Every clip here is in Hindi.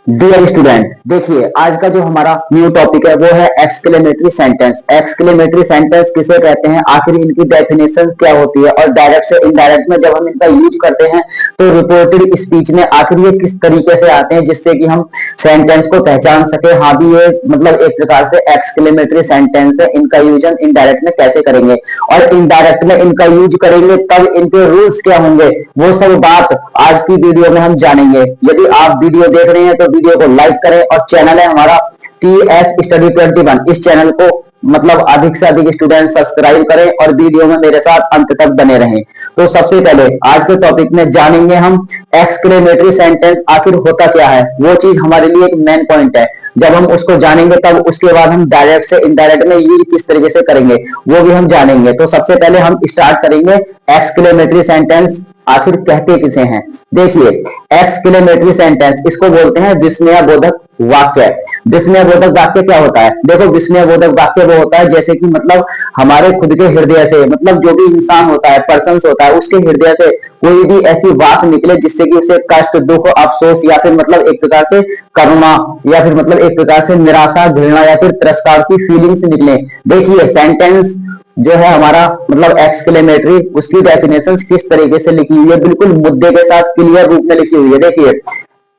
डियर स्टूडेंट, देखिए आज का जो हमारा न्यू टॉपिक है वो है एक्सक्लेमेटरी सेंटेंस। एक्सक्लेमेटरी सेंटेंस किसे कहते हैं, आखिर इनकी डेफिनेशन क्या होती है, और डायरेक्ट से इनडायरेक्ट में जब हम इनका यूज करते हैं तो रिपोर्टेड स्पीच में आखिर ये किस तरीके से आते हैं जिससे कि हम सेंटेंस को पहचान सके। हाँ भी ये मतलब एक प्रकार से एक्सक्लेमेटरी सेंटेंस है। इनका यूज हम इनडायरेक्ट में कैसे करेंगे और इनडायरेक्ट में इनका यूज करेंगे तब इनके रूल्स क्या होंगे, वो सब बात आज की वीडियो में हम जानेंगे। यदि आप वीडियो देख रहे हैं तो वीडियो को लाइक करें, और चैनल है हमारा TS स्टडी 21, इस चैनल को मतलब अधिक से अधिक स्टूडेंट सब्सक्राइब करें और वीडियो में मेरे साथ अंत तक बने रहें। तो सबसे पहले आज के टॉपिक में जानेंगे हम एक्सक्लेमेटरी सेंटेंस आखिर होता क्या है। वो चीज हमारे लिए एक मेन पॉइंट है। जब हम उसको जानेंगे तब उसके बाद हम डायरेक्ट से इनडायरेक्ट में यूज किस तरीके से करेंगे वो भी हम जानेंगे। तो सबसे पहले हम स्टार्ट करेंगे एक्सक्लेमेटरी सेंटेंस आखिर कहते किसे हैं। देखिए, एक्सक्लेमेटरी सेंटेंस इसको बोलते हैं विस्मयबोधक वाक्य। विस्मयबोधक वाक्य क्या होता है? देखो, विस्मयबोधक वाक्य वो होता है जैसे कि मतलब हमारे खुद के हृदय से, मतलब जो भी इंसान होता है, पर्सन होता है, उसके हृदय से कोई भी ऐसी बात निकले जिससे कि उसे कष्ट, दुख, अफसोस या फिर मतलब एक प्रकार से करुणा या फिर मतलब एक प्रकार से निराशा, घृणा या फिर तिरस्कार की फीलिंग्स निकले। देखिए, सेंटेंस जो है हमारा मतलब एक्सक्लेमेटरी, उसकी डेफिनेशन किस तरीके से लिखी हुई है, बिल्कुल मुद्दे के साथ क्लियर रूप में लिखी हुई है। देखिए,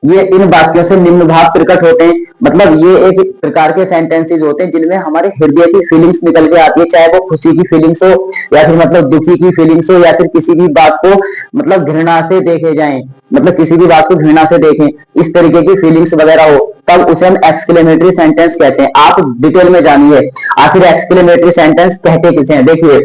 ये इन वाक्यों से निम्न भाव प्रकट होते हैं। मतलब ये एक प्रकार के सेंटेंसेस होते हैं जिनमें हमारे हृदय की फीलिंग्स निकल के आती है, चाहे वो खुशी की फीलिंग्स हो या फिर मतलब दुखी की फीलिंग्स हो या फिर किसी भी बात को मतलब घृणा से देखे जाए, मतलब किसी भी बात को घृणा से देखें, इस तरीके की फीलिंग्स वगैरह हो, तब उसे हम एक्सक्लेमेटरी सेंटेंस कहते हैं। आप डिटेल में जानिए आखिर एक्सक्लेमेटरी सेंटेंस कहते किसे हैं। देखिए,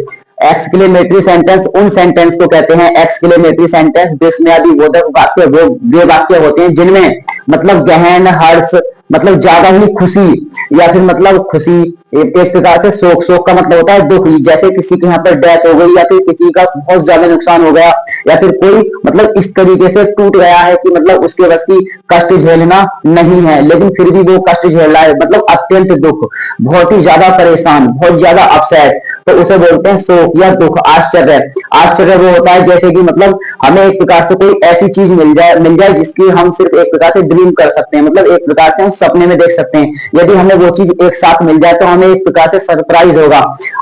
एक्सक्लेमेटरी सेंटेंस उन सेंटेंस को कहते हैं, एक्सक्लेमेटरी सेंटेंस विस्मयादिबोधक वाक्य वो वे वाक्य होते हैं जिनमें मतलब गहन हर्ष, मतलब ज्यादा ही खुशी या फिर मतलब खुशी, एक प्रकार से शोक, शोक का मतलब होता है दुख, जैसे किसी के यहाँ पर डेथ हो गई या फिर किसी का बहुत ज्यादा नुकसान हो गया या फिर कोई मतलब इस तरीके से टूट गया है कि मतलब उसके बस की कष्ट झेलना नहीं है, लेकिन फिर भी वो कष्ट झेल रहा है, मतलब अत्यंत दुख, बहुत ही ज्यादा परेशान, बहुत ज्यादा अपसेट, तो उसे बोलते हैं शोक या दुख। आश्चर्य, आश्चर्य वो होता है जैसे कि मतलब हमें एक प्रकार से कोई ऐसी चीज मिल जाए जिसकी हम सिर्फ एक प्रकार से ड्रीम कर सकते हैं, मतलब एक प्रकार से हम सपने में देख सकते हैं। यदि हमें वो चीज एक साथ मिल जाए तो हमें एक प्रकार से सरप्राइज होगा,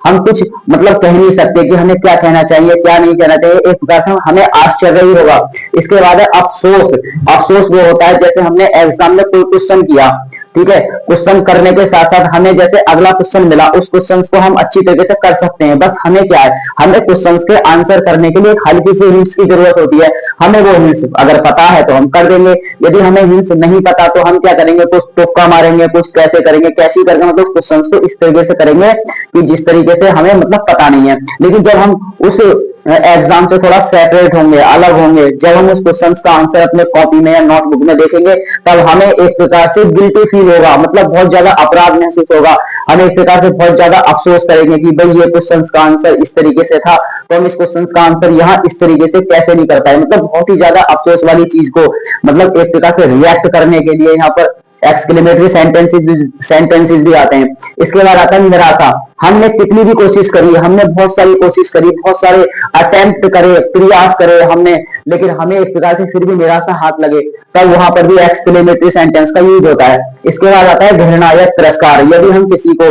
हम कुछ मतलब कह नहीं सकते कि हमें क्या कहना चाहिए क्या नहीं कहना चाहिए, एक प्रकार से हमें आश्चर्य ही होगा। इसके बाद है अफसोस। अफसोस वो होता है जैसे हमने एग्जाम में कोई क्वेश्चन किया, ठीक है, क्वेश्चन करने के साथ साथ हमें जैसे अगला क्वेश्चन मिला, उस क्वेश्चन को हम अच्छी तरीके से कर सकते हैं, बस हमें क्या है, हमें क्वेश्चन के आंसर करने के लिए एक हल्की सी हिंट्स की जरूरत होती है। हमें वो हिंट्स अगर पता है तो हम कर देंगे, यदि हमें हिंट्स नहीं पता तो हम क्या करेंगे, कुछ तुक्का मारेंगे, कुछ कैसे करेंगे, कैसे करके मतलब क्वेश्चन को इस तरीके से करेंगे कि जिस तरीके से हमें मतलब पता नहीं है। लेकिन जब हम उस एग्जाम से थोड़ा सेपरेट होंगे, अलग होंगे, जब हम उस क्वेश्चन का आंसर अपने कॉपी में या नोटबुक में देखेंगे तब हमें एक प्रकार से गिल्टी फील होगा, मतलब बहुत ज्यादा अपराध महसूस होगा, हम एक प्रकार से बहुत ज्यादा अफसोस करेंगे कि भाई ये क्वेश्चन का आंसर इस तरीके से था तो हम इस क्वेश्चन का आंसर यहाँ इस तरीके से कैसे नहीं कर पाए, मतलब बहुत ही ज्यादा अफसोस वाली चीज को मतलब एक प्रकार से रिएक्ट करने के लिए यहाँ पर एक्सक्लेमेटरी सेंटेंसेस भी आते हैं। इसके बाद आता है निराशा। हमने कितनी भी कोशिश करी, हमने बहुत सारी कोशिश करी, बहुत सारे अटेम्प्ट करे, प्रयास करे हमने, लेकिन हमें एक प्रकार से फिर भी निराशा हाथ लगे, तब वहां पर भी एक्सक्लेमेटरी सेंटेंस का यूज होता है। इसके बाद आता है घृणा या तिरस्कार। यदि हम किसी को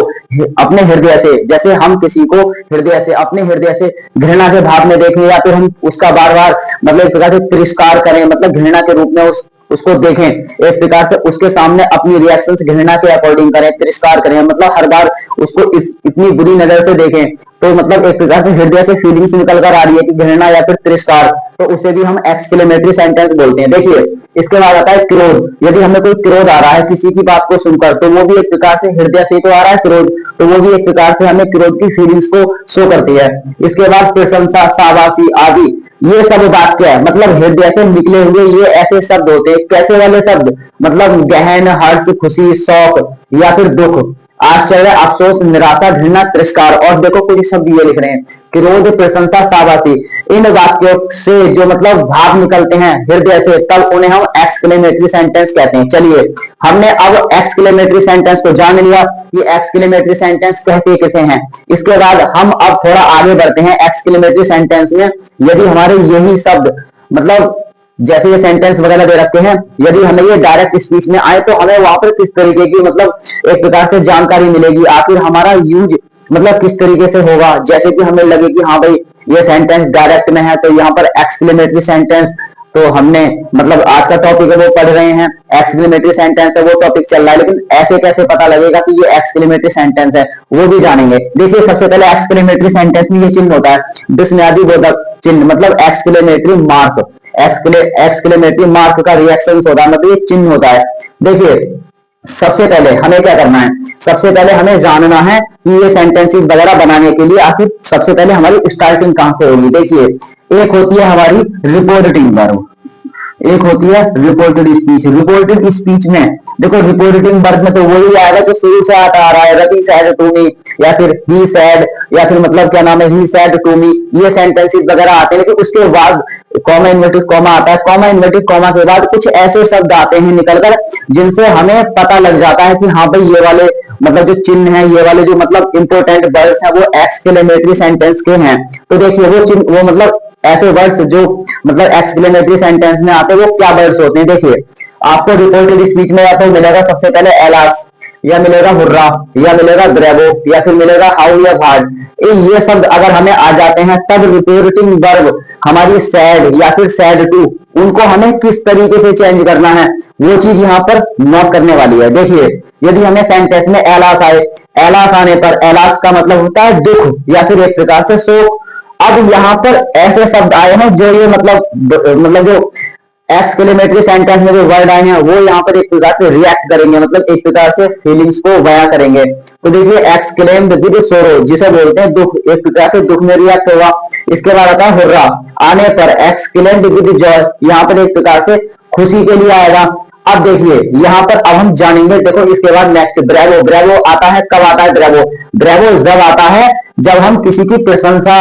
अपने हृदय से, जैसे हम किसी को हृदय से अपने हृदय से घृणा के भाव में देखें या फिर हम उसका बार बार मतलब एक प्रकार से तिरस्कार करें, मतलब घृणा के रूप में उसको देखें, एक प्रकार से उसके सामने अपनी रिएक्शंस घृणा के अकॉर्डिंग करें, तिरस्कार करें, मतलब हर बार उसको इतनी बुरी नजर से देखें, तो मतलब एक प्रकार से हृदय से फीलिंग्स निकल कर आ रही है कि घृणा या फिर तिरस्कार, तो उसे भी हम एक्सक्लेमेटरी सेंटेंस बोलते हैं। देखिए, इसके बाद आता है क्रोध। यदि हमें कोई क्रोध आ रहा है किसी की बात को सुनकर, तो वो भी एक प्रकार से हृदय से तो आ रहा है क्रोध, तो वो भी एक प्रकार से हमें क्रोध की फीलिंग्स को शो करती है। इसके बाद प्रशंसा, शाबाशी आदि, ये सब वाक्य है मतलब हृदय से निकले हुए ये ऐसे शब्द होते हैं। कैसे वाले शब्द, मतलब गहन हर्ष, खुशी, शौक या फिर दुख, आश्चर्य, अफसोस, निराशा, घृणा, तिरस्कार, और देखो कुछ शब्द ये लिख रहे हैं, क्रोध, प्रशंसा, शाबाशी। इन वाक्यों से जो मतलब भाव निकलते हैं हृदय से, तब उन्हें हम एक्सक्लेमेटरी सेंटेंस कहते हैं। चलिए, हमने अब एक्सक्लेमेटरी सेंटेंस को जान लिया कि एक्सक्लेमेटरी सेंटेंस कहते किसे हैं। इसके बाद हम अब थोड़ा आगे बढ़ते हैं एक्सक्लेमेटरी सेंटेंस में। यदि हमारे यही शब्द मतलब जैसे ये सेंटेंस वगैरह दे रखे हैं, यदि हमें ये डायरेक्ट स्पीच में आए तो हमें वहां पर किस तरीके की मतलब एक प्रकार से जानकारी मिलेगी, आखिर हमारा यूज मतलब किस तरीके से होगा। जैसे कि हमें लगे कि हाँ भाई ये सेंटेंस डायरेक्ट में है तो यहाँ पर एक्सक्लेमेटरी सेंटेंस, तो हमने मतलब आज का टॉपिक है वो पढ़ रहे हैं, एक्सक्लेमेटरी सेंटेंस है वो टॉपिक चल रहा है, लेकिन ऐसे कैसे पता लगेगा कि ये एक्सक्लेमेटरी सेंटेंस है, वो भी जानेंगे। देखिए सबसे पहले एक्सक्लेमेटरी सेंटेंस में ये चिन्ह होता है विस्मयादि बोधक चिन्ह, मतलब एक्सक्लेमेटरी मार्क, एक्सक्लेमेटरी मार्क का रिएक्शन होता है, मतलब ये चिन्ह होता है। देखिए सबसे पहले हमें क्या करना है, सबसे पहले हमें जानना है कि ये सेंटेंसेस वगैरह बनाने के लिए आखिर सबसे पहले हमारी स्टार्टिंग कहां से होगी। देखिए एक होती है हमारी रिपोर्टिंग वर्ब, एक होती है रिपोर्टेड स्पीच। रिपोर्टेड स्पीच में देखो रिपोर्टिंग वर्ब में तो वही आएगा जो शुरू से आता आ रहा है, रवि सैड टू मी, या फिर ही सैड, या फिर मतलब क्या नाम है ही सैड टू मी, ये सेंटेंसेस वगैरह आते हैं। लेकिन उसके बाद कॉमा इन्वर्टेड कॉमा आता है, कॉमा इन्वर्टेड कॉमा के बाद कुछ ऐसे शब्द आते हैं निकलकर जिनसे हमें पता लग जाता है कि हाँ भाई ये वाले मतलब जो चिन्ह है, ये वाले जो मतलब इंपोर्टेंट वर्ड्स हैं वो एक्सक्लेमेटरी सेंटेंस के हैं। तो देखिए वो चिन्ह वो मतलब ऐसे वर्ड्स जो मतलब एक्सक्लेमेटरी सेंटेंस में आते हैं वो क्या वर्ड्स होते हैं। देखिए आपको रिपोर्टेड स्पीच में या तो मिलेगा सबसे पहले एलास, या मिलेगा हुर्रा, या मिलेगा ग्रेवो, या फिर मिलेगा हाउ या भाड। ये शब्द अगर हमें आ जाते हैं तब रिपोर्टिंग वर्ब हमारी सैड या फिर सैड टू, उनको हमें किस तरीके से चेंज करना है वो चीज यहाँ पर नोट करने वाली है। देखिए यदि हमें सेंटेंस में एलास आए, एलास आने पर एलास का मतलब होता है दुख या फिर एक प्रकार से शोक। अब यहाँ पर ऐसे शब्द आए हैं जो ये मतलब जो एक्सक्लेमेटरी सेंटेंस में जो वर्ड आए हैं वो यहाँ पर एक प्रकार से रिएक्ट करेंगे, मतलब एक प्रकार से फीलिंग्स को बयां करेंगे। तो देखिए एक्सक्लेम्ड विद सोरो जिसे बोलते हैं दुख, एक प्रकार से दुख में रिएक्ट होगा। इसके बाद आता है हुर्रा, आने पर एक्सक्लेम्ड विद जॉय, यहाँ पर एक प्रकार से खुशी के लिए आएगा। अब देखिए यहाँ पर अब हम जानेंगे, देखो इसके बाद नेक्स्ट ब्रेवो, ब्रेवो आता है कब आता है ब्रेवो, ब्रेवो जब आता है जब हम किसी की प्रशंसा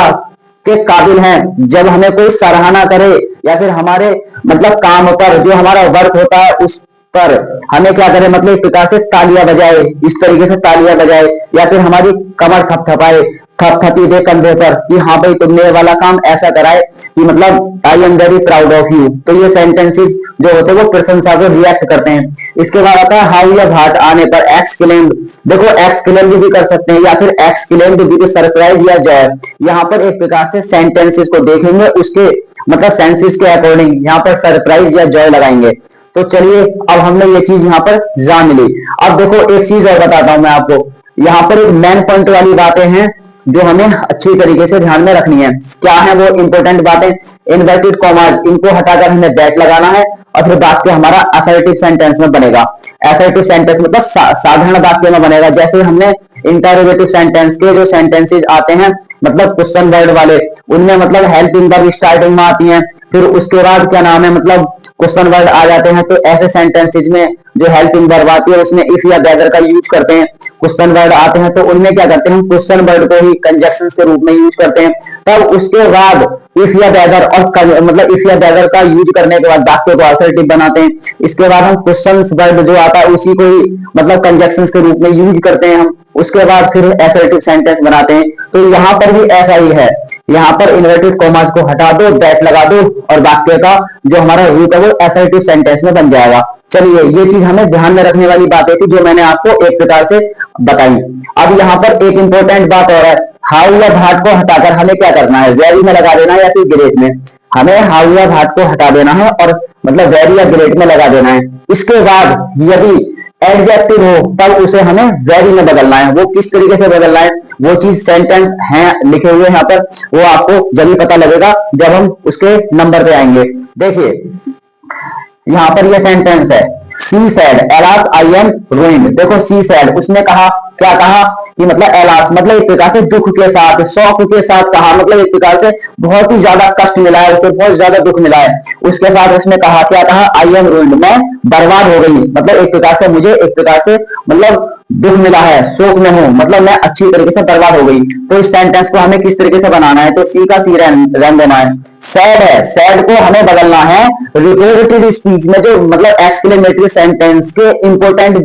के काबिल हैं, जब हमें कोई सराहना करे या फिर हमारे मतलब काम पर जो हमारा वर्क होता है उस पर हमें क्या करे, मतलब एक प्रकार से तालियां बजाए, इस तरीके से तालियां बजाए, या फिर हमारी कमर थपथपाए, थपथपी दे कंधे पर कि हाँ भाई तुमने ये वाला काम ऐसा कराए कि मतलब I am very proud of you. तो ये सेंटेंसेस जो होते हैं वो प्रशंसा को रिएक्ट करते हैं। इसके बाद आता है हाउ या भाट, आने पर एक्सक्लेम्ड, देखो एक्सक्लेम्ड भी कर सकते हैं या फिर एक्सक्लेम्ड विद सरप्राइज या जॉय। यहाँ पर एक प्रकार से सेंटेंसेस को देखेंगे उसके मतलब सेंसेस के अकॉर्डिंग यहाँ पर सरप्राइज या जॉय लगाएंगे। तो चलिए अब हमने ये चीज यहाँ पर जान ली। अब देखो एक चीज और बताता हूं मैं आपको, यहाँ पर एक मेन पॉइंट वाली बातें हैं जो हमें अच्छी तरीके से ध्यान में रखनी है। क्या है वो इंपॉर्टेंट बातें, इन्वर्टेड कॉमाज इनको हटाकर हमें दैट लगाना है और फिर वाक्य हमारा असर्टिव सेंटेंस में बनेगा। असर्टिव सेंटेंस मतलब साधारण वाक्य में बनेगा। जैसे हमने इंटरोगेटिव सेंटेंस के जो सेंटेंसेस आते हैं मतलब क्वेश्चन वर्ड वाले, उनमें मतलब हेल्पिंग वर्ब स्टार्टिंग में आती है, फिर उसके बाद क्या नाम है मतलब क्वेश्चन वर्ड आ जाते हैं। तो ऐसे सेंटेंसेज में जो हेल्पिंग वर्ब आती है उसमें इफ या वेदर का यूज करते हैं। क्वेश्चन वर्ड आते हैं तो उनमें क्या करते हैं, क्वेश्चन वर्ड को ही कंजक्शंस के रूप में यूज करते हैं। तब उसके बाद इफ या वेदर और मतलब इफ या वेदर का यूज करने के बाद वाक्य को असर्टिव बनाते हैं। इसके बाद हम क्वेश्चन वर्ड जो आता है उसी को ही मतलब कंजक्शंस के रूप में यूज करते हैं हम, उसके बाद फिर असर्टिव सेंटेंस बनाते हैं। तो यहाँ पर भी ऐसा ही है, यहाँ पर इन्वर्टेड कॉमास को हटा दो, दैट लगा दो और वाक्य का जो हमारा रूट है वो असर्टिव सेंटेंस में बन जाएगा। चलिए ये चीज हमें ध्यान में रखने वाली बातें थी जो मैंने आपको एक प्रकार से बताई। अब यहाँ पर एक इंपॉर्टेंट बात और है, हाउ या भाट को हटाकर हमें क्या करना है, वेरी में लगा देना है या फिर ग्रेट में। हमें हाउ या भाट को हटा देना है और मतलब वेरी या ग्रेट में लगा देना है। इसके बाद यदि एडजेक्टिव हो तब उसे हमें वेरी में बदलना है। वो किस तरीके से बदलना है वो चीज सेंटेंस है लिखे हुए यहाँ पर, वो आपको जब ही पता लगेगा जब हम उसके नंबर पे आएंगे। देखिए यहाँ पर ये सेंटेंस है, she said alas I am ruined. देखो सी सैड उसने कहा, क्या कहा कि मतलब एलास मतलब एक प्रकार से दुख के साथ शौक के साथ कहा, मतलब एक प्रकार से बहुत ही ज्यादा कष्ट मिला है उसे, बहुत ज्यादा दुख मिला है। उसके साथ उसने कहा, क्या कहा, आई एम रूइंड मैं बर्बाद हो गई, मतलब एक प्रकार से मुझे एक प्रकार से मतलब दुख मिला है, शोक में हूं, मतलब मैं अच्छी तरीके से बर्बाद हो गई। तो इस सेंटेंस को हमें किस तरीके से बनाना है, तो सी का सी रन देना है। सैड है, सैड को हमें बदलना है रिपोर्टेड स्पीच में जो मतलब एक्सक्लेमेटरी सेंटेंस के इंपोर्टेंट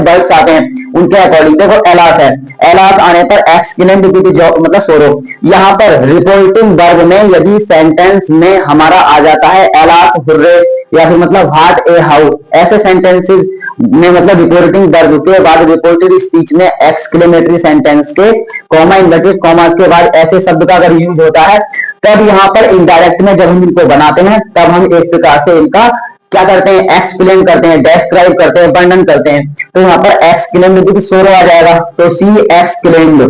वर्ड्स आते हैं उनके अकॉर्डिंग। देखो एलास है, एलास आने पर एक्सक्लेम्ड विद मतलब सोरो। यहाँ पर रिपोर्टिंग वर्ब में यदि सेंटेंस में हमारा आ जाता है एलास हुर्रे या फिर मतलब व्हाट ए हाउ, ऐसे सेंटेंसेस में मतलब रिपोर्टिंग वर्ब के बाद रिपोर्टेड स्पीच में एक्सक्लेमेटरी सेंटेंस के कॉमा इन्वर्टेड कॉमास के बाद ऐसे शब्द का अगर यूज होता है, तब यहाँ पर इनडायरेक्ट में जब हम इनको बनाते हैं तब हम एक प्रकार से इनका क्या करते हैं, एक्सप्लेन करते हैं, डिस्क्राइब करते हैं, वर्णन करते हैं। तो यहाँ पर एक्सक्लेम्ड भी सोरो आ जाएगा, तो सी एक्सक्लेम्ड।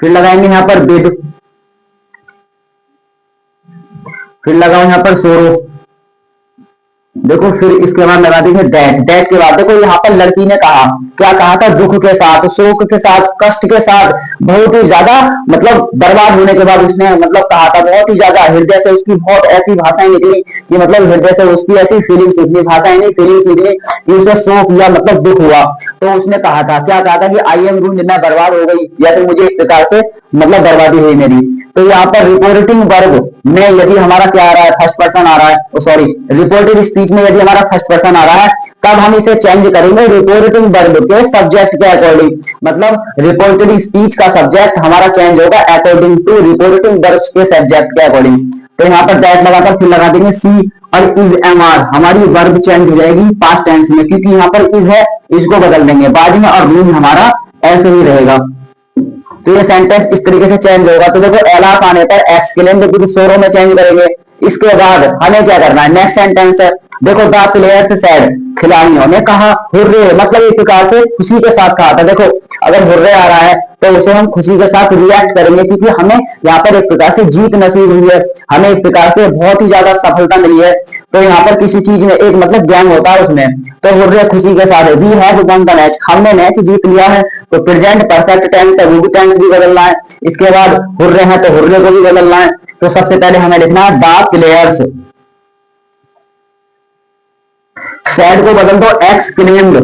फिर लगाएंगे यहाँ पर बिड, फिर लगाओ यहाँ पर सोरो। देखो फिर इसके बाद लगा देंगे डेट, डेट के बाद देखो यहाँ पर लड़की ने कहा, क्या कहा था, दुख के साथ, शोक के साथ, कष्ट के साथ, बहुत ही ज्यादा मतलब बर्बाद होने के बाद उसने मतलब कहा था, बहुत ही ज्यादा हृदय से उसकी बहुत ऐसी भाषाएं निकली कि मतलब हृदय से उसकी ऐसी फीलिंग्स निकली, भाषाएं नहीं फीलिंग्स निकली कि उसे शोक या मतलब दुख हुआ। तो उसने कहा था, क्या कहा था कि आई एम रूइंड, मैं बर्बाद हो गई या फिर मुझे एक प्रकार से मतलब बर्बादी हुई मेरी। तो यहाँ पर रिपोर्टिंग वर्ब में यदि हमारा क्या आ रहा है, फर्स्ट पर्सन आ रहा है, सॉरी रिपोर्टेड स्पीच में यदि हमारा फर्स्ट पर्सन आ रहा है, तब हम इसे चेंज करेंगे रिपोर्टिंग वर्ब के सब्जेक्ट के अकॉर्डिंग। मतलब रिपोर्टेड स्पीच का सब्जेक्ट हमारा चेंज होगा अकॉर्डिंग टू रिपोर्टिंग वर्ब के सब्जेक्ट के अकॉर्डिंग। तो यहाँ पर दैट लगाकर फिर लगा देंगे सी, और इज एम आर हमारी वर्ब चेंज हो जाएगी पास्ट टेंस में, क्योंकि यहाँ पर इज है, इसको बदल देंगे बाद में, और रूम हमारा ऐसे ही रहेगा। तो ये सेंटेंस इस तरीके से चेंज होगा। तो देखो एलास आने पर एक्सक्लेम्ड विद सोरो में चेंज करेंगे। इसके बाद हमें क्या करना है, नेक्स्ट सेंटेंस है, देखो द प्लेयर्स सेड, खिलाड़ियों ने कहा, हुर्रे मतलब एक प्रकार से खुशी के साथ कहा था। देखो अगर हुर्रे आ रहा है तो उसे हम खुशी के साथ रिएक्ट करेंगे, क्योंकि हमें यहाँ पर एक प्रकार से जीत नसीब हुई है, हमें एक प्रकार से बहुत ही ज्यादा सफलता मिली है। तो यहाँ पर किसी चीज में एक मतलब ज्ञान होता है उसमें, तो हुर्रे खुशी के साथ है। We have won the match, हमने मैच जीत लिया है। तो प्रेजेंट परफेक्ट टेंस है, वो भी टेंस भी बदलना है। इसके बाद हुर्रे हैं तो हुर्रे को भी बदलना है। तो सबसे पहले हमें लिखना है द प्लेयर्स, सैड को बदल दो एक्सक्लेम्ड।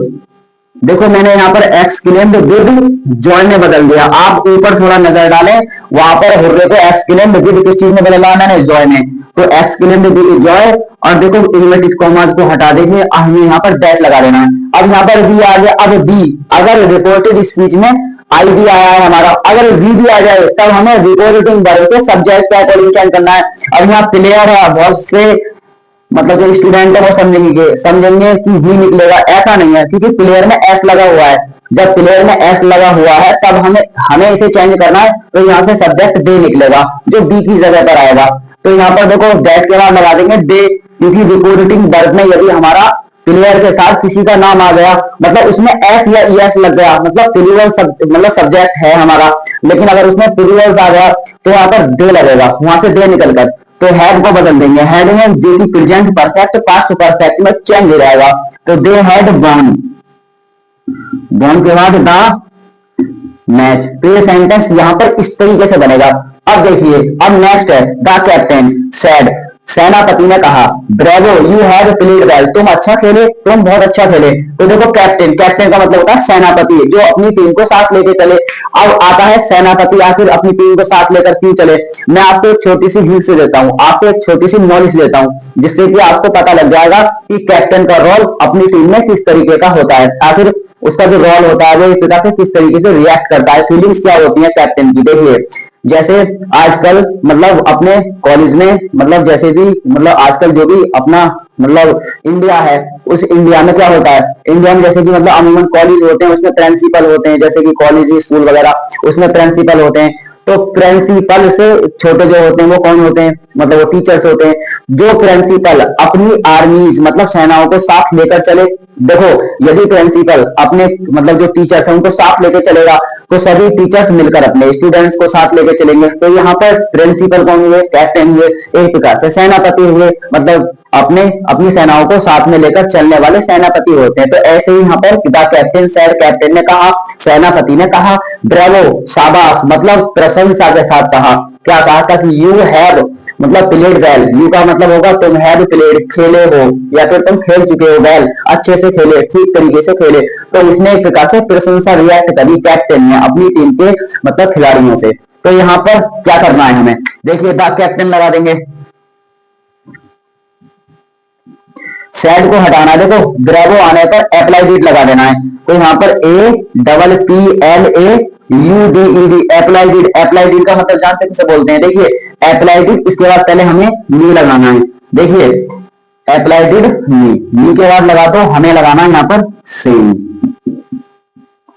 देखो मैंने यहाँ पर एक्सक्लेम्ड विद जॉय में बदल दिया, आप ऊपर थोड़ा नजर डालें, वहां पर हुर्रे को एक्सक्लेम्ड विद किस चीज में बदला मैंने, जॉय में। तो एक्सक्लेम्ड विद जॉय, और देखो इन्वर्टेड कॉमास को हटा देंगे, हमें यहाँ पर दैट लगा देना है। अब यहाँ पर बी आ गया, अब बी अगर रिपोर्टेड स्पीच में आई भी आया है हमारा, अगर वी भी आ जाए तब हमें रिपोर्टिंग वर्ब के सब्जेक्ट का अकॉर्डिंग चेंज करना है। अब यहाँ प्लेयर है, बहुत से मतलब जो स्टूडेंट है वो समझेंगे कि ही निकलेगा, ऐसा नहीं है, क्योंकि प्लेयर में एस लगा हुआ है। जब प्लेयर में एस लगा हुआ है तब हमें हमें इसे चेंज करना है। तो यहाँ से सब्जेक्ट डे निकलेगा जो बी की जगह पर आएगा। तो यहाँ पर देखो दैट के बाद लगा देंगे डे, क्योंकि रिपोर्टिंग वर्ब में यदि हमारा प्लेयर के साथ किसी का नाम आ गया, मतलब उसमें एस या ईएस लग गया, मतलब प्लूरल मतलब सब्जेक्ट है हमारा, लेकिन अगर उसमें प्लूरल आ गया तो यहाँ पर डे लगेगा, वहां से डे निकलकर तो हैड को बदल देंगे, हैड में जो कि प्रेजेंट परफेक्ट पास्ट परफेक्ट में चेंज हो जाएगा। तो दे हैड वॉन, वॉन के बाद द मैच। तो ये सेंटेंस यहां पर इस तरीके से बनेगा। अब देखिए, अब नेक्स्ट है द कैप्टन सेड, सेनापति ने कहा, bravo you have played well, तुम अच्छा खेले, तुम बहुत अच्छा खेले। तो देखो कैप्टन, कैप्टन का मतलब होता है सेनापति, जो अपनी टीम को साथ लेके चले। अब आता है सेनापति आखिर अपनी टीम को साथ लेकर क्यों चले। मैं आपको एक छोटी सी हिंट से देता हूं, आपको एक छोटी सी नॉलेज देता हूं, जिससे कि आपको पता लग जाएगा कि कैप्टन का रोल अपनी टीम में किस तरीके का होता है, आखिर उसका जो रोल होता है वो एक प्रकार से किस तरीके से रिएक्ट करता है, फीलिंग्स क्या होती है कैप्टन की। देखिए जैसे आजकल मतलब अपने कॉलेज में मतलब जैसे भी मतलब आजकल जो भी अपना मतलब इंडिया है, उस इंडिया में क्या होता है, इंडिया में जैसे कि मतलब अमूमन कॉलेज होते हैं, उसमें प्रिंसिपल होते हैं, जैसे कि कॉलेज स्कूल वगैरह उसमें प्रिंसिपल होते हैं। तो प्रिंसिपल से छोटे जो होते हैं वो कौन होते हैं, मतलब वो टीचर्स होते हैं। जो प्रिंसिपल अपनी आर्मीज मतलब सेनाओं को साथ लेकर चले, देखो यदि प्रिंसिपल अपने मतलब जो टीचर्स हैं उनको साथ लेकर चलेगा तो सभी टीचर्स मिलकर अपने स्टूडेंट्स को साथ लेकर चलेंगे। तो यहाँ पर प्रिंसिपल कौन हुए, कैप्टन हुए, एक प्रकार से सेनापति हुए, मतलब अपने अपनी सेनाओं को साथ में लेकर चलने वाले सेनापति होते हैं। तो ऐसे ही यहाँ पर द कैप्टन सैड, कैप्टन ने कहा, सेनापति ने कहा, ब्रेवो शाबाश मतलब प्रशंसा के साथ कहा, क्या कहा था कि यू हैव मतलब प्लेड वेल, यू का मतलब होगा तुम हैव प्लेड, खेले हो, या फिर तुम खेल चुके हो, वेल अच्छे से खेले, ठीक तरीके से खेले। तो इसने एक प्रकार से प्रशंसा रिएक्ट करी कैप्टन ने अपनी टीम के मतलब खिलाड़ियों से। तो यहाँ पर क्या करना है हमें, देखिए द कैप्टन लगा देंगे, सैड को हटाना, देखो ग्रेवो आने पर अप्लाइड लगा देना है। तो यहाँ पर APPLAUDED अप्लाइड, अप्लाइड का मतलब जानते किसे बोलते हैं, देखिए अप्लाइड, इसके बाद पहले हमें नी लगाना है, देखिए अप्लाइड नी के बाद लगा दो, हमें लगाना है यहाँ पर सेम,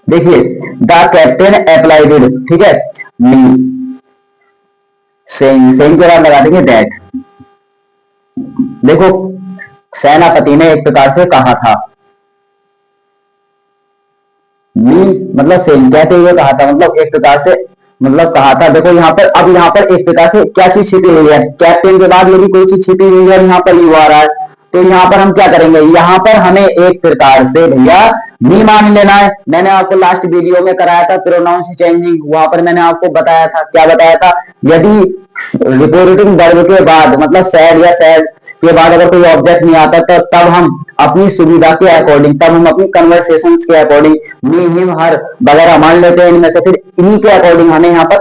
देखिए द कैप्टन अप्लाइड, ठीक है, नी सेम, सेम के बाद लगा देंगे दैट। देखो सेनापति ने एक प्रकार से कहा था, मी मतलब सेम कहते हुए कहा था, मतलब एक प्रकार से मतलब कहा था। देखो यहाँ पर, अब यहाँ पर एक प्रकार से क्या चीज छिपी हुई है, कैप्टन के बाद यदि कोई चीज छिपी हुई है यहाँ पर यू आ रहा है, तो यहाँ पर हम क्या करेंगे, यहाँ पर हमें एक प्रकार से भैया मी मान लेना है। मैंने आपको लास्ट वीडियो में कराया था प्रोनाउंस चेंजिंग, वहां पर मैंने आपको बताया था, क्या बताया था, यदि रिपोर्टिंग वर्ब के बाद मतलब सैड या सैड के बाद अगर कोई ऑब्जेक्ट नहीं आता तो तब हम अपनी सुविधा के अकॉर्डिंग, तब हम अपनी कन्वर्सेशन के अकॉर्डिंग मी हिम हर वगैरह मान लेते हैं इनमें से, फिर इन्हीं के अकॉर्डिंग हमें यहाँ पर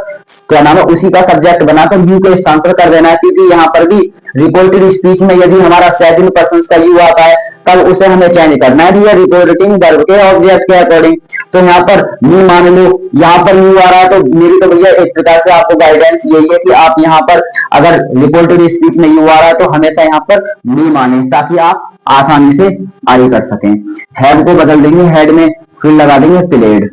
क्या नाम है उसी का सब्जेक्ट बनाकर यू को स्थानांतर कर देना है। क्योंकि यहाँ पर भी रिपोर्टेड स्पीच में यदि हमारा सेकंड पर्सन का यू आता है तब उसे हमें चेंज करना है रिपोर्टिंग वर्ब के ऑब्जेक्ट के अकॉर्डिंग। तो यहाँ पर मी मान लो, यहाँ पर यू आ रहा है, तो मेरी तो भैया एक प्रकार से आपको गाइडेंस यही है कि आप यहाँ पर अगर रिपोर्टेड स्पीच में यू आ रहा है तो हमेशा यहाँ पर मी माने, ताकि आप आसानी से आगे कर सकें। हेड को बदल देंगे हेड में, फिर लगा देंगे प्लेड,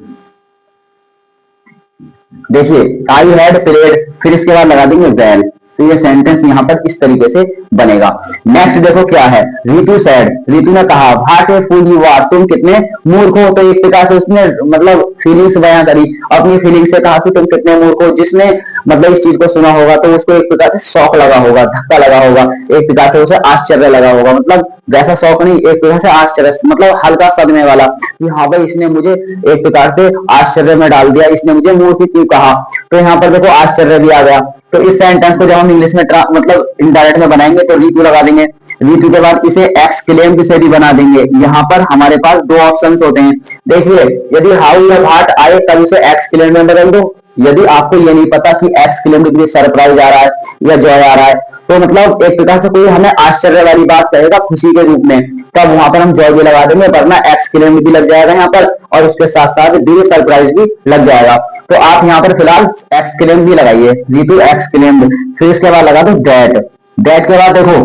देखिए आई हैड प्लेड, फिर इसके बाद लगा देंगे वेल। तो ये सेंटेंस यहाँ पर इस तरीके से बनेगा। नेक्स्ट देखो क्या है, रितु सैड, रितु ने कहा what a fool you are, तुम कितने मूर्ख हो। तो एक प्रकार से उसने मतलब फीलिंग्स बयां करी, अपनी फीलिंग से कहा कि तुम कितने मूर्ख हो। जिसने मतलब इस चीज को सुना होगा तो उसको एक प्रकार से शौक लगा होगा, धक्का लगा होगा, एक प्रकार से उसे आश्चर्य लगा होगा, मतलब वैसा शौक नहीं, एक प्रकार से आश्चर्य, मतलब हल्का सदमे वाला कि हाँ भाई इसने मुझे एक प्रकार से आश्चर्य में डाल दिया, इसने मुझे मूर्ख क्यों कहा। तो यहाँ पर देखो आश्चर्य भी आ गया। तो इस सेंटेंस को जब हम इंग्लिश में मतलब इनडायरेक्ट में बनाएंगे तो रीतु लगा देंगे, रीतु के बाद इसे एक्सक्लेम्ड से भी बना देंगे। यहाँ पर हमारे पास दो ऑप्शंस होते हैं, देखिए यदि हाउ या व्हाट आए तब उसे एक्सक्लेम्ड में बदल दो। यदि आपको ये नहीं पता कि एक्सक्लेम्ड में सरप्राइज आ रहा है या जॉय आ रहा है, तो मतलब एक प्रकार से कोई हमें आश्चर्य वाली बात कहेगा खुशी के रूप में, तब वहां पर हम जॉय भी लगा देंगे, वरना एक्सक्लेम्ड भी लग जाएगा यहाँ पर, और उसके साथ साथ भी सरप्राइज भी लग जाएगा। तो आप यहाँ पर फिलहाल एक्सक्लेम्ड भी लगाइए, रीतु एक्सक्लेम्ड, फिर इसके बाद लगा दो दैट। दैट के बाद देखो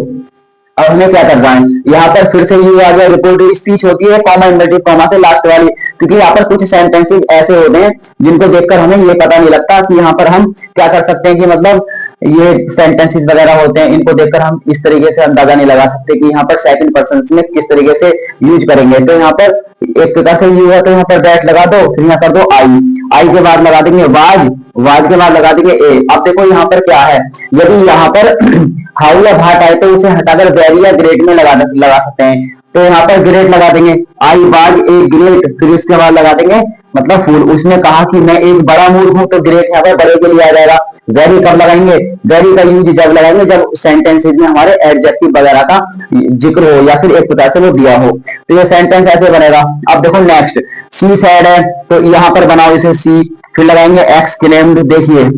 अब हमें क्या करना है, यहाँ पर फिर से यू आ गया, रिपोर्टिव स्पीच होती है कॉमा इन्वर्टेड कॉमा से लास्ट वाली, क्योंकि यहाँ पर कुछ सेंटेंसेस ऐसे होते हैं जिनको देखकर हमें ये पता नहीं लगता कि यहाँ पर हम क्या कर सकते हैं, कि मतलब ये सेंटेंसेस वगैरह होते हैं, इनको देखकर हम इस तरीके से अंदाजा नहीं लगा सकते कि यहाँ पर सेकंड पर्सन में किस तरीके से यूज करेंगे। तो यहाँ पर एक प्रकार से यू है तो यहाँ पर दैट लगा दो, फिर यहाँ कर दो आई, आई के बाद लगा देंगे वाज, वाज के बाद लगा देंगे ए। अब देखो यहाँ पर क्या है, यदि यहाँ पर हाउ या भाट आए तो उसे हटाकर वेरी या ग्रेट में लगा सकते हैं। तो यहाँ पर ग्रेट लगा देंगे, आई वाज ए ग्रेट, फिर इसके बाद लगा देंगे मतलब फूल। उसने कहा कि मैं एक बड़ा मूर्ख हूं, तो ग्रेट यहाँ पर बड़े के लिए आ जाएगा। वेरी कब लगाएंगे, वेरी का यूज जब लगाएंगे जब सेंटेंसेस में हमारे एडजेक्टिव वगैरह का जिक्र हो या फिर एक प्रकार से वो दिया हो। तो ये सेंटेंस ऐसे बनेगा। अब देखो नेक्स्ट, सी सैड है तो यहाँ पर बनाओ इसे सी, फिर लगाएंगे एक्सक्लेम्ड, देखिए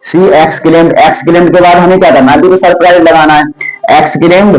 सी एक्सक्लेम्ड, एक्सक्लेम्ड के बाद हमें क्या करना है, सरप्राइज लगाना है, एक्सक्लेम्ड,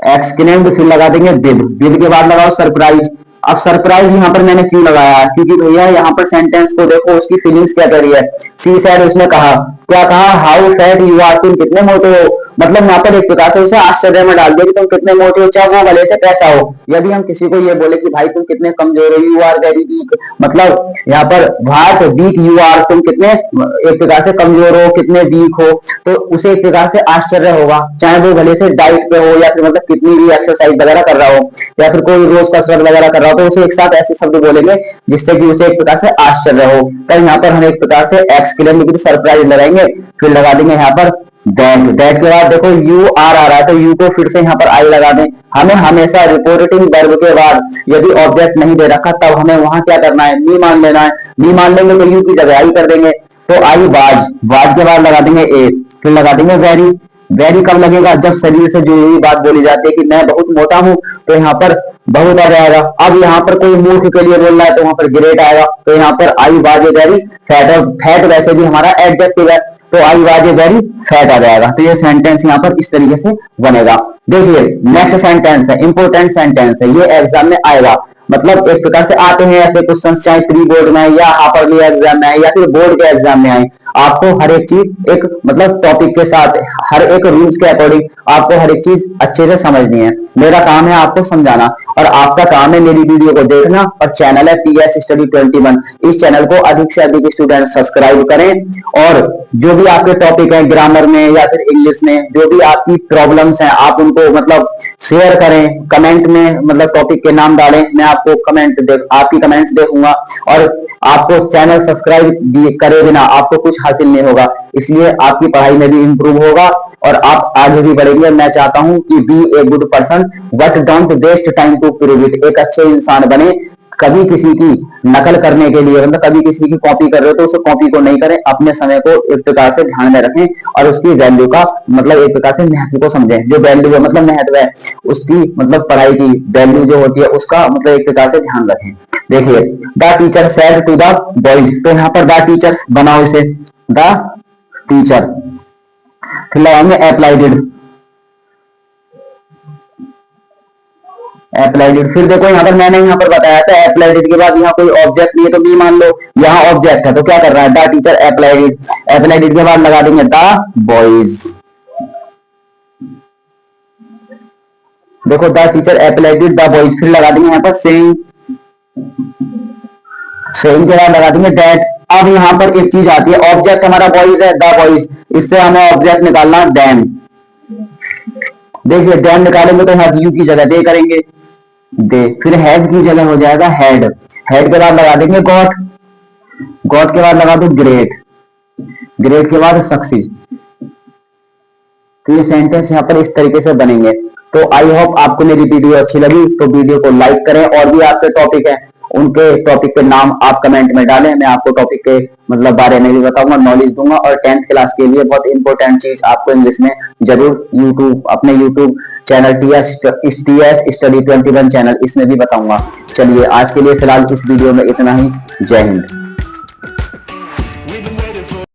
एक्सक्लेम्ड फिर लगा देंगे विद, विद के बाद लगाओ सरप्राइज। अब सरप्राइज यहाँ पर मैंने क्यों लगाया, क्योंकि भैया यहाँ पर सेंटेंस को देखो उसकी फीलिंग्स क्या कर रही है। सी सैड, उसने कहा, क्या कहा, हाउ फैट यू आर, तुम कितने मोटे हो। मतलब यहाँ पर एक प्रकार से उसे आश्चर्य में डाल दिया कि तुम कितने मोटे हो, चाहे वो भले से कैसा हो। यदि हम किसी को ये बोले कि भाई तुम कितने कमजोर हो, यू आर वेरी वीक, मतलब यहाँ पर व्हाट वीक यू आर, तुम कितने एक प्रकार से कमजोर हो, कितने वीक हो, तो उसे एक प्रकार से आश्चर्य होगा, चाहे वो भले से डाइट पे हो या फिर मतलब कितनी भी एक्सरसाइज वगैरह कर रहा हो या फिर कोई रोज कसरत वगैरह कर रहा हो, तो उसे एक साथ ऐसे शब्द बोलेंगे जिससे कि उसे एक प्रकार से आश्चर्य हो। तो यहाँ पर हम एक प्रकार से एक्सक्लेम्ड सरप्राइज लगाएंगे, फिर लगा देंगे यहाँ पर दैट। दैट के बाद देखो यू आर आ रहा है तो यू को फिर से यहाँ पर आई लगा दें। हमें हमेशा रिपोर्टिंग वर्ब के बाद यदि ऑब्जेक्ट नहीं दे रखा तब हमें वहां क्या करना है, मी मान लेना है। मी मान लेंगे तो यू की जगह आई कर देंगे। तो आई वाज, वाज के बाद लगा देंगे ए, फिर लगा देंगे वेरी। वेरी कब लगेगा? जब शरीर से जुड़ी हुई बात बोली जाती है कि मैं बहुत मोटा हूं, तो यहाँ पर बहुत आ जाएगा। अब यहाँ पर कोई मूर्ख के लिए बोल रहा है तो वहां पर ग्रेट आएगा। तो यहाँ पर I was a very fat, और फैट वैसे भी हमारा एडजेक्टिव है, तो I was a very fat आ जाएगा। तो ये सेंटेंस यहाँ पर इस तरीके से बनेगा। देखिए नेक्स्ट सेंटेंस है, इंपोर्टेंट सेंटेंस है, ये एग्जाम में आएगा। मतलब एक प्रकार से आते हैं ऐसे क्वेश्चन, चाहे प्री बोर्ड में या हाफरली एग्जाम में आए या फिर बोर्ड के एग्जाम में आए, आपको हर एक चीज एक मतलब टॉपिक के साथ, हर एक रूल्स के अकॉर्डिंग आपको हर एक चीज अच्छे से समझनी है। मेरा काम है आपको समझाना, और आपका काम है मेरी वीडियो को देखना। और चैनल है टीएस स्टडी 21, इस चैनल को अधिक से अधिक स्टूडेंट सब्सक्राइब करें। और जो भी आपके टॉपिक है ग्रामर में या फिर इंग्लिश में, जो भी आपकी प्रॉब्लम्स हैं, आप उनको मतलब शेयर करें, कमेंट में मतलब टॉपिक के नाम डालें, मैं आपको आपकी कमेंट्स देखूंगा। और आपको चैनल सब्सक्राइब करे बिना आपको कुछ हासिल नहीं होगा, इसलिए आपकी पढ़ाई में भी इंप्रूव होगा और आप आगे भी बढ़ेंगे। मैं चाहता हूं कि be a good person but don't waste time to prove it, एक अच्छे इंसान बने। कभी किसी की नकल करने के लिए, मतलब कभी किसी की कॉपी कर रहे हो तो उस कॉपी को नहीं करें, अपने समय को एक प्रकार से ध्यान में रखें और उसकी वैल्यू का मतलब एक प्रकार से महत्व को समझें। जो वैल्यू है मतलब महत्व है उसकी, मतलब पढ़ाई की वैल्यू जो होती है उसका मतलब एक प्रकार से ध्यान रखें। देखिए the teacher said to the boys, तो यहाँ पर द टीचर बनाओ इसे, द टीचर, फिर लगाएंगे अप्लाइडेड, अप्लाइडेड। फिर देखो यहाँ पर मैंने यहाँ पर बताया था अप्लाइडेड के बाद यहाँ कोई ऑब्जेक्ट नहीं है, तो बी मान लो यहाँ ऑब्जेक्ट है, तो क्या कर रहा है द टीचर अप्लाइडेड। अप्लाइडेड के बाद लगा देंगे द बॉयज। देखो द टीचर अप्लाइडेड द बॉयज, फिर लगा देंगे यहाँ पर सेइंग, सेइंग के बाद लगा देंगे दैट। अब यहाँ पर एक चीज आती है, ऑब्जेक्ट हमारा बॉयज है, द बॉयज, इससे हमें ऑब्जेक्ट निकालना देम। देखिए देम निकालेंगे तो हैव यू की जगह दे करेंगे, दे, फिर हैव की जगह हो जाएगा हैड। हैड के बाद लगा देंगे गॉट, गॉट के बाद लगा दो ग्रेट, ग्रेट के बाद सक्सीड। तो ये सेंटेंस यहाँ पर इस तरीके से बनेंगे। तो आई होप आपको मेरी वीडियो अच्छी लगी, तो वीडियो को लाइक करें। और भी आपके टॉपिक है, उनके टॉपिक के नाम आप कमेंट में डालें, मैं आपको टॉपिक के मतलब बारे में भी बताऊंगा, नॉलेज दूंगा। और 10th क्लास के लिए बहुत इंपॉर्टेंट चीज आपको इंग्लिश में जरूर यूट्यूब, अपने YouTube channel TS study 21 channel, इसमें भी बताऊंगा। चलिए आज के लिए फिलहाल इस वीडियो में इतना ही। जय हिंद।